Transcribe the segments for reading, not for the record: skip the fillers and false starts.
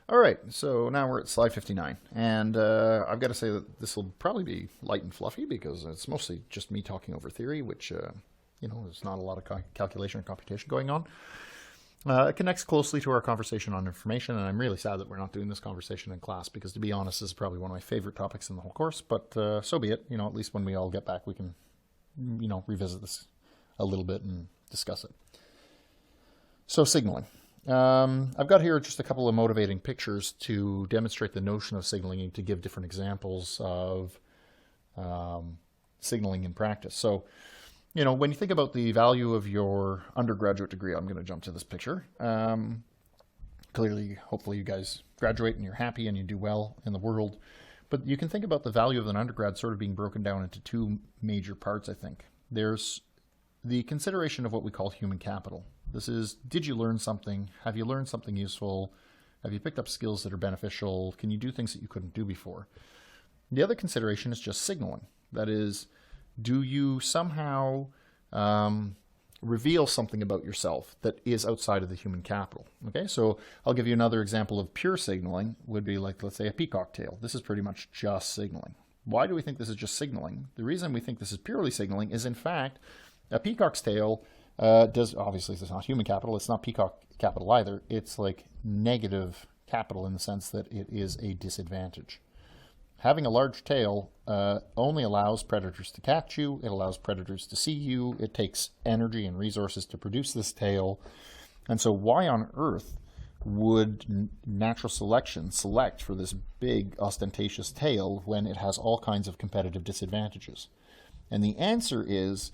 All right, so now we're at slide 59, and I've got to say that this will probably be light and fluffy because it's mostly just me talking over theory, which, there's not a lot of calculation or computation going on. It connects closely to our conversation on information, and I'm really sad that we're not doing this conversation in class because, to be honest, this is probably one of my favorite topics in the whole course, but so be it. At least when we all get back, we can, revisit this a little bit and discuss it. So signaling. I've got here just a couple of motivating pictures to demonstrate the notion of signaling and to give different examples of signaling in practice. So, when you think about the value of your undergraduate degree, I'm going to jump to this picture. Clearly, hopefully you guys graduate and you're happy and you do well in the world. But you can think about the value of an undergrad sort of being broken down into two major parts, I think. There's the consideration of what we call human capital. This is, did you learn something? Have you learned something useful? Have you picked up skills that are beneficial? Can you do things that you couldn't do before? The other consideration is just signaling. That is, do you somehow reveal something about yourself that is outside of the human capital? Okay, so I'll give you another example of pure signaling, would be like, let's say, a peacock tail. This is pretty much just signaling. Why do we think this is just signaling? The reason we think this is purely signaling is, in fact, a peacock's tail obviously it's not human capital, it's not peacock capital either, it's like negative capital in the sense that it is a disadvantage. Having a large tail only allows predators to catch you, it allows predators to see you, it takes energy and resources to produce this tail, and so why on earth would natural selection select for this big ostentatious tail when it has all kinds of competitive disadvantages? And the answer is,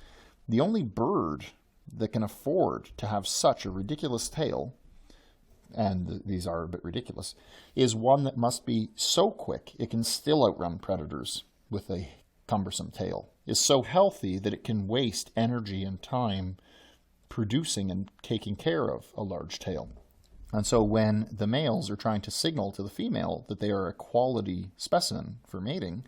the only bird that can afford to have such a ridiculous tail, and these are a bit ridiculous, is one that must be so quick it can still outrun predators with a cumbersome tail, is so healthy that it can waste energy and time producing and taking care of a large tail. And so when the males are trying to signal to the female that they are a quality specimen for mating,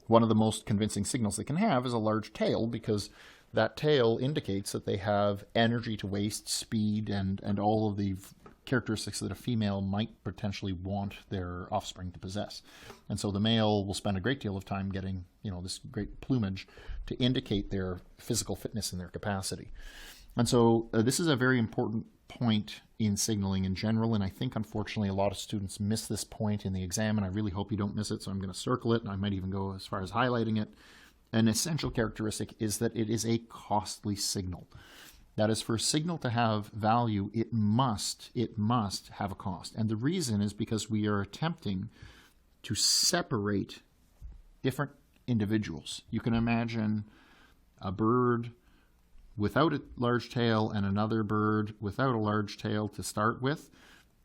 one of the most convincing signals they can have is a large tail, because that tail indicates that they have energy to waste, speed, and all of the characteristics that a female might potentially want their offspring to possess. And so the male will spend a great deal of time getting, this great plumage to indicate their physical fitness and their capacity. And so this is a very important point in signaling in general, and I think unfortunately a lot of students miss this point in the exam, and I really hope you don't miss it, so I'm going to circle it, and I might even go as far as highlighting it. An essential characteristic is that it is a costly signal. That is, for a signal to have value, it must have a cost. And the reason is because we are attempting to separate different individuals. You can imagine a bird without a large tail and another bird without a large tail to start with.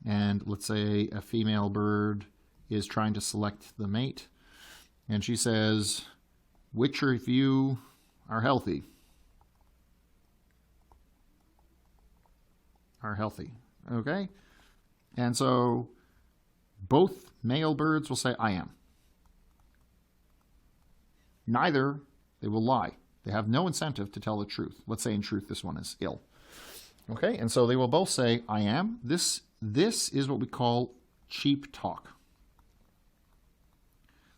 And let's say a female bird is trying to select the mate, and she says, which of you are healthy? Are healthy, okay? And so both male birds will say, I am. Neither, they will lie. They have no incentive to tell the truth. Let's say in truth this one is ill. Okay, and so they will both say, I am. This is what we call cheap talk.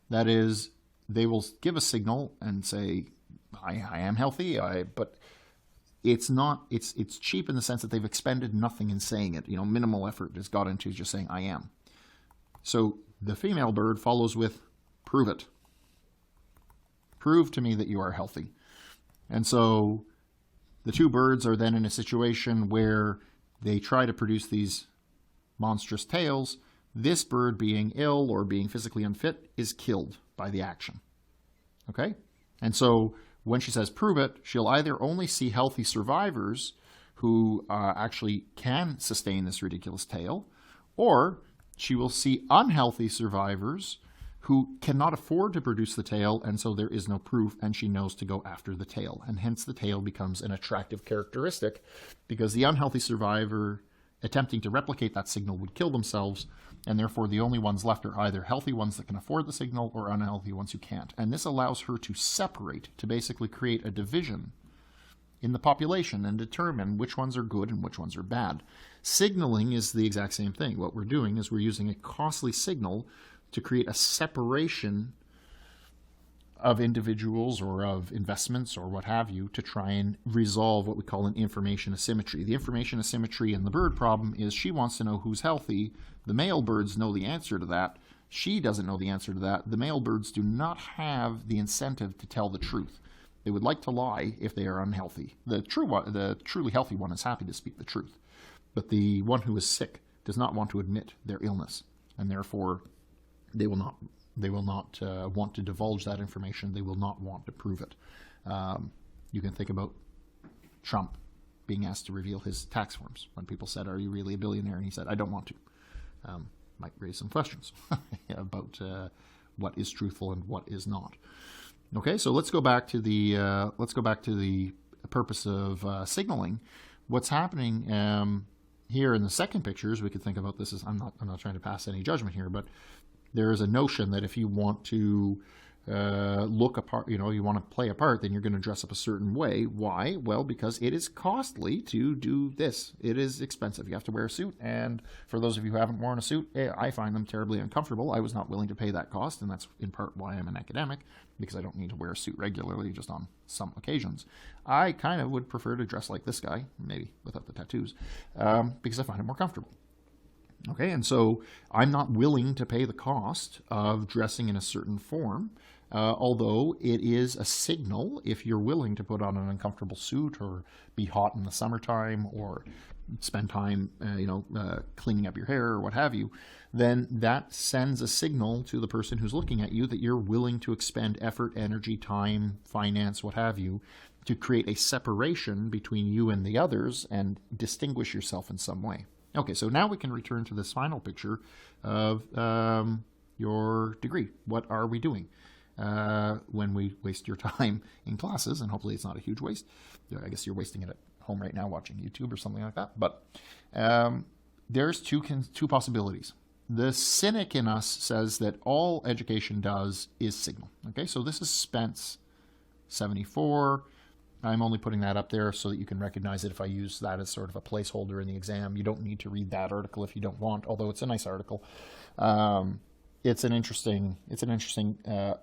That is, they will give a signal and say, I am healthy, but it's not, it's cheap in the sense that they've expended nothing in saying it. Minimal effort is got into just saying, I am. So the female bird follows with, prove it. Prove to me that you are healthy. And so the two birds are then in a situation where they try to produce these monstrous tails. This bird, being ill or being physically unfit, is killed by the action. Okay? And so when she says prove it, she'll either only see healthy survivors who actually can sustain this ridiculous tail, or she will see unhealthy survivors who cannot afford to produce the tail, and so there is no proof, and she knows to go after the tail. And hence the tail becomes an attractive characteristic, because the unhealthy survivor attempting to replicate that signal would kill themselves, and therefore the only ones left are either healthy ones that can afford the signal or unhealthy ones who can't. And this allows her to separate, to basically create a division in the population and determine which ones are good and which ones are bad. Signaling is the exact same thing. What we're doing is we're using a costly signal to create a separation of individuals or of investments or what have you to try and resolve what we call an information asymmetry. The information asymmetry in the bird problem is she wants to know who's healthy. The male birds know the answer to that. She doesn't know the answer to that. The male birds do not have the incentive to tell the truth. They would like to lie if they are unhealthy. The truly healthy one is happy to speak the truth. But the one who is sick does not want to admit their illness, and therefore they will not want to divulge that information. They will not want to prove it. You can think about Trump being asked to reveal his tax forms. When people said, "Are you really a billionaire?" and he said, "I don't want to." Might raise some questions about what is truthful and what is not. Okay, so let's go back to the purpose of signaling. What's happening here in the second picture is we could think about this as I'm not trying to pass any judgment here, but there is a notion that if you want to look apart, you want to play a part, then you're going to dress up a certain way. Why? Well, because it is costly to do this. It is expensive. You have to wear a suit. And for those of you who haven't worn a suit, I find them terribly uncomfortable. I was not willing to pay that cost, and that's in part why I'm an academic, because I don't need to wear a suit regularly, just on some occasions. I kind of would prefer to dress like this guy, maybe without the tattoos, because I find it more comfortable. Okay, and so I'm not willing to pay the cost of dressing in a certain form, although it is a signal. If you're willing to put on an uncomfortable suit or be hot in the summertime or spend time, cleaning up your hair or what have you, then that sends a signal to the person who's looking at you that you're willing to expend effort, energy, time, finance, what have you, to create a separation between you and the others and distinguish yourself in some way. Okay, so now we can return to this final picture of your degree. What are we doing when we waste your time in classes? And hopefully it's not a huge waste. I guess you're wasting it at home right now watching YouTube or something like that. But there's two possibilities. The cynic in us says that all education does is signal. Okay, so this is Spence 74. I'm only putting that up there so that you can recognize it if I use that as sort of a placeholder in the exam. You don't need to read that article if you don't want, although it's a nice article. It's an interesting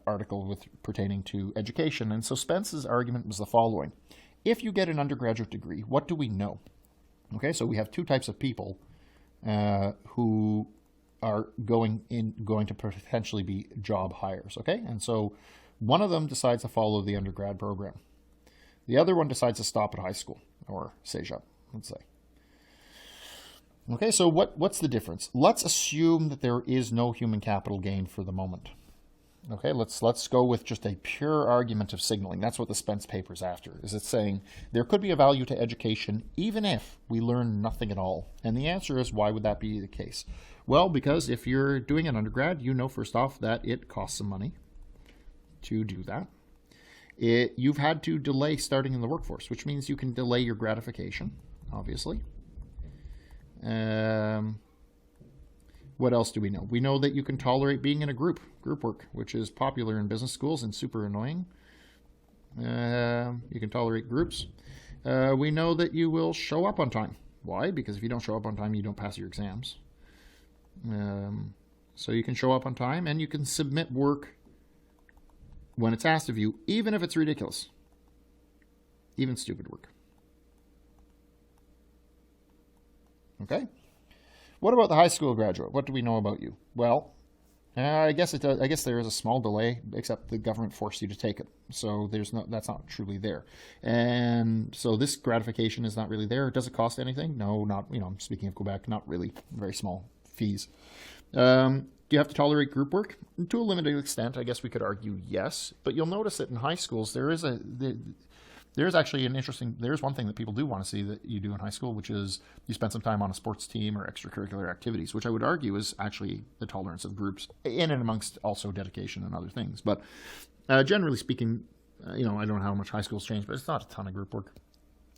article pertaining to education. And so Spence's argument was the following. If you get an undergraduate degree, what do we know? Okay, so we have two types of people who are going to potentially be job hires. Okay, and so one of them decides to follow the undergrad program. The other one decides to stop at high school, or cégep, let's say. Okay, so what's the difference? Let's assume that there is no human capital gain for the moment. Okay, let's go with just a pure argument of signaling. That's what the Spence paper is after. Is it's saying there could be a value to education even if we learn nothing at all. And the answer is, why would that be the case? Well, because if you're doing an undergrad, you know first off that it costs some money to do that. You've had to delay starting in the workforce, which means you can delay your gratification, obviously. What else do we know? We know that you can tolerate being in a group work, which is popular in business schools and super annoying. You can tolerate groups. We know that you will show up on time. Why? Because if you don't show up on time, you don't pass your exams. So you can show up on time, and you can submit work when it's asked of you, even if it's ridiculous, even stupid work. Okay? What about the high school graduate? What do we know about you? Well, I guess it does. I guess there is a small delay, except the government forced you to take it. So that's not truly there. And so this gratification is not really there. Does it cost anything? No, not, speaking of Quebec, not really. Very small fees. Do you have to tolerate group work? To a limited extent, I guess we could argue yes. But you'll notice that in high schools, there's one thing that people do want to see that you do in high school, which is you spend some time on a sports team or extracurricular activities, which I would argue is actually the tolerance of groups, in and amongst also dedication and other things. But generally speaking, I don't know how much high schools change, but it's not a ton of group work.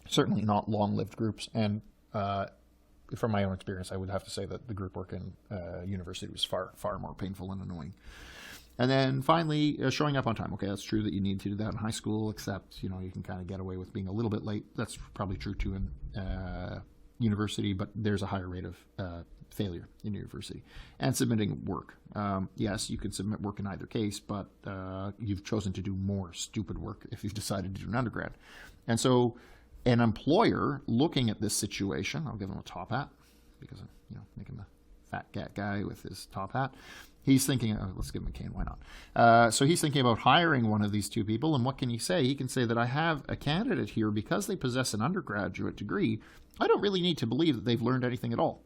Certainly not long-lived groups. And from my own experience, I would have to say that the group work in university was far, far more painful and annoying. And then finally, showing up on time. Okay, that's true that you need to do that in high school, except, you can kind of get away with being a little bit late. That's probably true too in university, but there's a higher rate of failure in university. And submitting work. Yes, you can submit work in either case, but you've chosen to do more stupid work if you've decided to do an undergrad. And so an employer looking at this situation, I'll give them a top hat because I'm making the fat guy with his top hat. He's thinking, let's give him a cane, why not? So he's thinking about hiring one of these two people, and what can he say? He can say that I have a candidate here because they possess an undergraduate degree. I don't really need to believe that they've learned anything at all.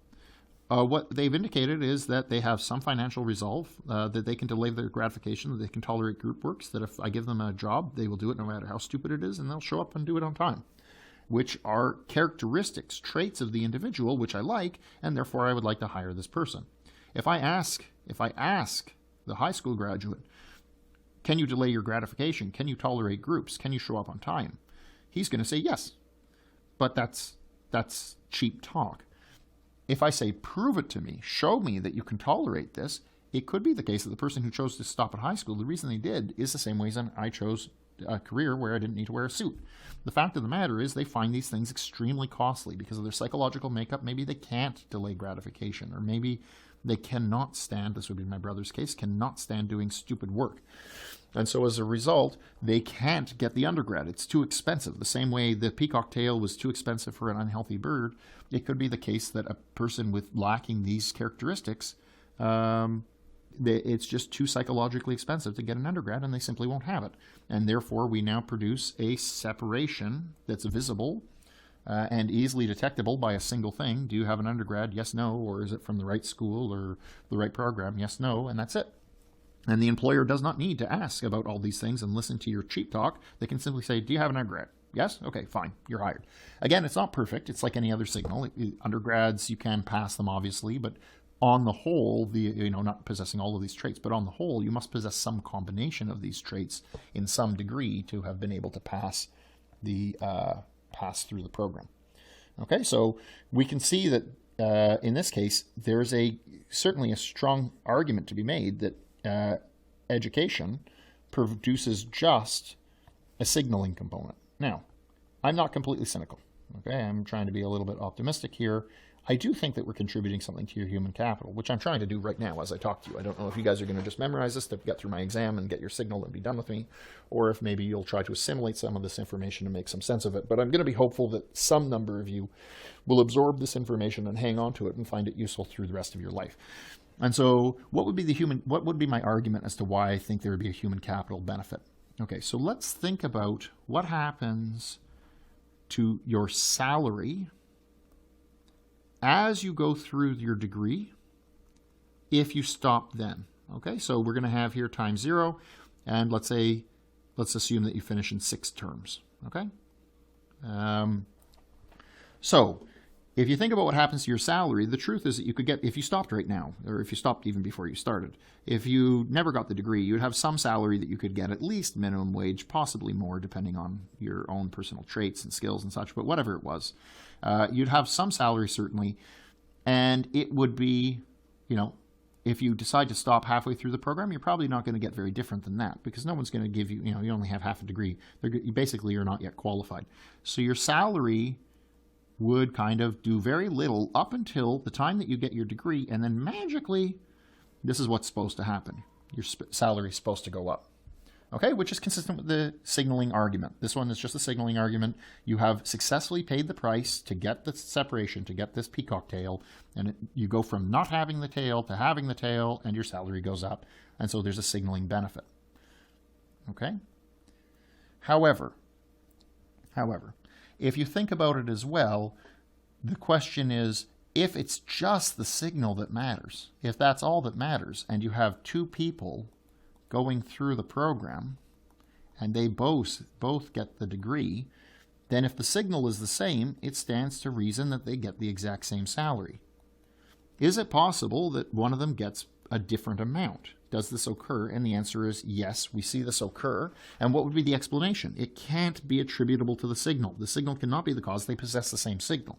What they've indicated is that they have some financial resolve, that they can delay their gratification, that they can tolerate group works, that if I give them a job, they will do it no matter how stupid it is, and they'll show up and do it on time, which are characteristics, traits of the individual, which I like, and therefore I would like to hire this person. If I ask the high school graduate, can you delay your gratification? Can you tolerate groups? Can you show up on time? He's going to say yes. But that's cheap talk. If I say, prove it to me, show me that you can tolerate this, it could be the case that the person who chose to stop at high school, the reason they did is the same reason I chose a career where I didn't need to wear a suit. The fact of the matter is they find these things extremely costly because of their psychological makeup. Maybe they can't delay gratification, or maybe they cannot stand, this would be my brother's case, cannot stand doing stupid work. And so as a result, they can't get the undergrad. It's too expensive. The same way the peacock tail was too expensive for an unhealthy bird, it could be the case that a person with lacking these characteristics, it's just too psychologically expensive to get an undergrad, and they simply won't have it. And therefore, we now produce a separation that's visible and easily detectable by a single thing. Do you have an undergrad? Yes, no. Or is it from the right school or the right program? Yes, no. And that's it. And the employer does not need to ask about all these things and listen to your cheap talk. They can simply say, do you have an undergrad? Yes? Okay, fine. You're hired. Again, it's not perfect. It's like any other signal. Undergrads, you can pass them, obviously, but on the whole, not possessing all of these traits, but on the whole, you must possess some combination of these traits in some degree to have been able to pass through the program. Okay, so we can see that in this case, there's certainly a strong argument to be made that education produces just a signaling component. Now, I'm not completely cynical. Okay, I'm trying to be a little bit optimistic here. I do think that we're contributing something to your human capital, which I'm trying to do right now as I talk to you. I don't know if you guys are going to just memorize this to get through my exam and get your signal and be done with me, or if maybe you'll try to assimilate some of this information and make some sense of it. But I'm going to be hopeful that some number of you will absorb this information and hang on to it and find it useful through the rest of your life. And so what would be my argument as to why I think there would be a human capital benefit? Okay, so let's think about what happens to your salary as you go through your degree if you stop then. Okay, so we're going to have here times 0, and let's assume that you finish in 6 terms. Okay, so if you think about what happens to your salary, the truth is that you could get, if you stopped right now, or if you stopped even before you started, if you never got the degree, you'd have some salary that you could get at least minimum wage, possibly more, depending on your own personal traits and skills and such, but whatever it was, you'd have some salary certainly, and it would be, if you decide to stop halfway through the program, you're probably not going to get very different than that, because no one's going to give you, you only have half a degree. Basically, you're not yet qualified. So your salary would kind of do very little up until the time that you get your degree, and then magically, this is what's supposed to happen. Your salary is supposed to go up. Okay, which is consistent with the signaling argument. This one is just a signaling argument. You have successfully paid the price to get the separation, to get this peacock tail, and you go from not having the tail to having the tail, and your salary goes up. And so there's a signaling benefit. Okay? However, if you think about it as well, the question is, if it's just the signal that matters, if that's all that matters, and you have 2 people going through the program, and they both get the degree, then if the signal is the same, it stands to reason that they get the exact same salary. Is it possible that one of them gets a different amount? Does this occur? And the answer is yes, we see this occur. And what would be the explanation? It can't be attributable to the signal. The signal cannot be the cause. They possess the same signal.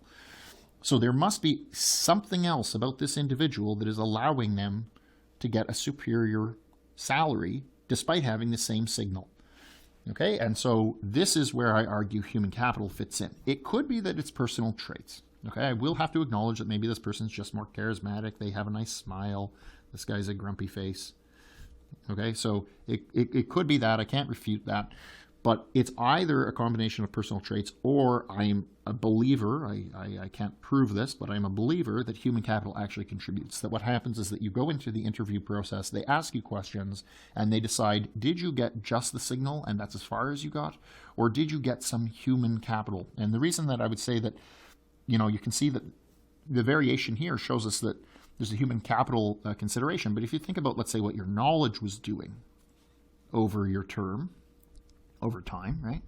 So there must be something else about this individual that is allowing them to get a superior salary despite having the same signal. Okay, and so this is where I argue human capital fits in. It could be that it's personal traits. Okay, I will have to acknowledge that maybe this person's just more charismatic. They have a nice smile. This guy's a grumpy face. Okay, so it could be that. I can't refute that. But it's either a combination of personal traits, or I'm a believer, I can't prove this, but I'm a believer that human capital actually contributes. That what happens is that you go into the interview process, they ask you questions, and they decide, did you get just the signal, and that's as far as you got, or did you get some human capital? And the reason that I would say that, you can see that the variation here shows us that there's a human capital consideration. But if you think about, let's say, what your knowledge was doing over your term, over time, right?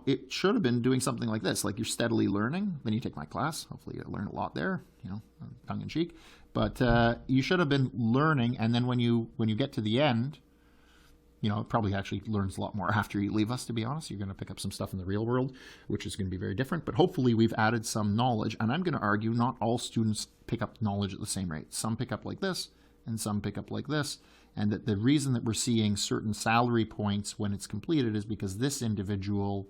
It should have been doing something like this, like you're steadily learning. Then you take my class. Hopefully you learn a lot there, tongue in cheek. But you should have been learning, and then when you get to the end, it probably actually learns a lot more after you leave us, to be honest. You're going to pick up some stuff in the real world, which is going to be very different. But hopefully we've added some knowledge, and I'm going to argue not all students pick up knowledge at the same rate. Some pick up like this, and some pick up like this. And that the reason that we're seeing certain salary points when it's completed is because this individual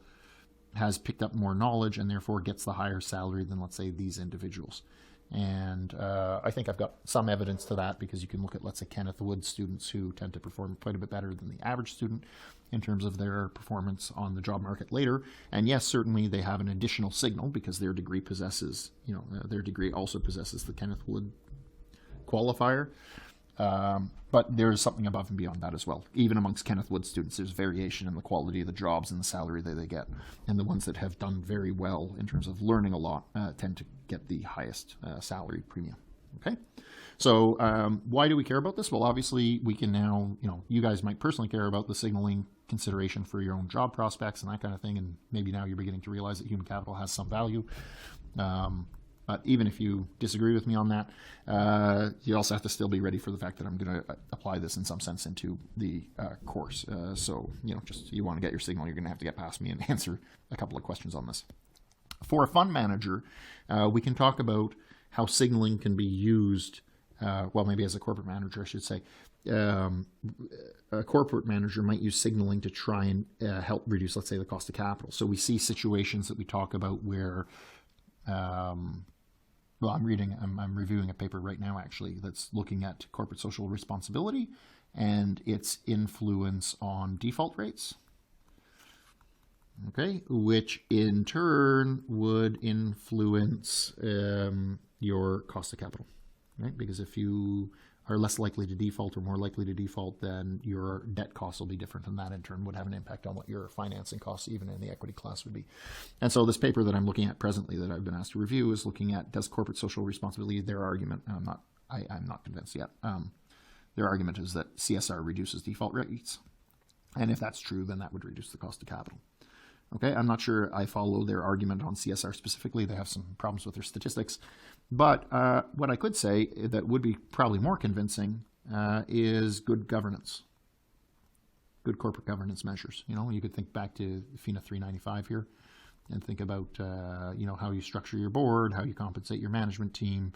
has picked up more knowledge and therefore gets the higher salary than, let's say, these individuals. And I think I've got some evidence to that, because you can look at, let's say, Kenneth Wood students who tend to perform quite a bit better than the average student in terms of their performance on the job market later. And yes, certainly they have an additional signal because their degree possesses, their degree also possesses the Kenneth Wood qualifier. But there's something above and beyond that as well. Even amongst Kenneth Wood students, there's variation in the quality of the jobs and the salary that they get. And the ones that have done very well in terms of learning a lot tend to get the highest salary premium. Okay? So why do we care about this? Well, obviously, we can now, you guys might personally care about the signaling consideration for your own job prospects and that kind of thing. And maybe now you're beginning to realize that human capital has some value. But even if you disagree with me on that, you also have to still be ready for the fact that I'm going to apply this in some sense into the course. So, just you want to get your signal, you're going to have to get past me and answer a couple of questions on this. For a fund manager, we can talk about how signaling can be used, maybe as a corporate manager, I should say. A corporate manager might use signaling to try and help reduce, let's say, the cost of capital. So we see situations that we talk about where I'm reviewing a paper right now, actually, that's looking at corporate social responsibility and its influence on default rates. Okay, which in turn would influence your cost of capital, right? Because if you are less likely to default or more likely to default, then your debt costs will be different, and that in turn would have an impact on what your financing costs, even in the equity class, would be. And so this paper that I'm looking at presently that I've been asked to review is looking at, does corporate social responsibility, their argument, and I'm not convinced yet, their argument is that CSR reduces default rates. And if that's true, then that would reduce the cost of capital. Okay, I'm not sure I follow their argument on CSR specifically. They have some problems with their statistics. But what I could say that would be probably more convincing is good governance, good corporate governance measures. You could think back to Fina 395 here and think about, how you structure your board, how you compensate your management team.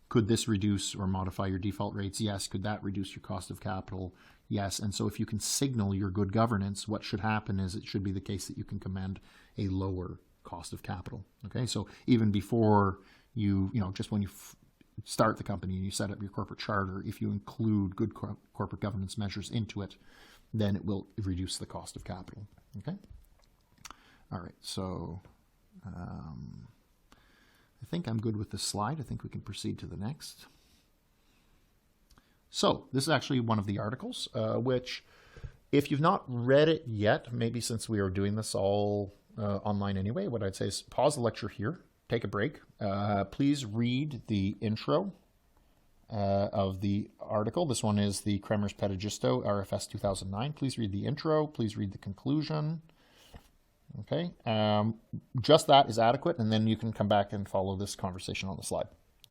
Could this reduce or modify your default rates? Yes. Could that reduce your cost of capital? Yes. And so if you can signal your good governance, what should happen is it should be the case that you can command a lower cost of capital. Okay. So even before just when you start the company and you set up your corporate charter, if you include good corporate governance measures into it, then it will reduce the cost of capital. Okay. All right. So I think I'm good with this slide. I think we can proceed to the next. So this is actually one of the articles, which if you've not read it yet, maybe since we are doing this all online anyway, what I'd say is pause the lecture here, take a break. Please read the intro of the article. This one is the Kremers Pedigisto RFS 2009. Please read the intro. Please read the conclusion. Okay, just that is adequate, and then you can come back and follow this conversation on the slide.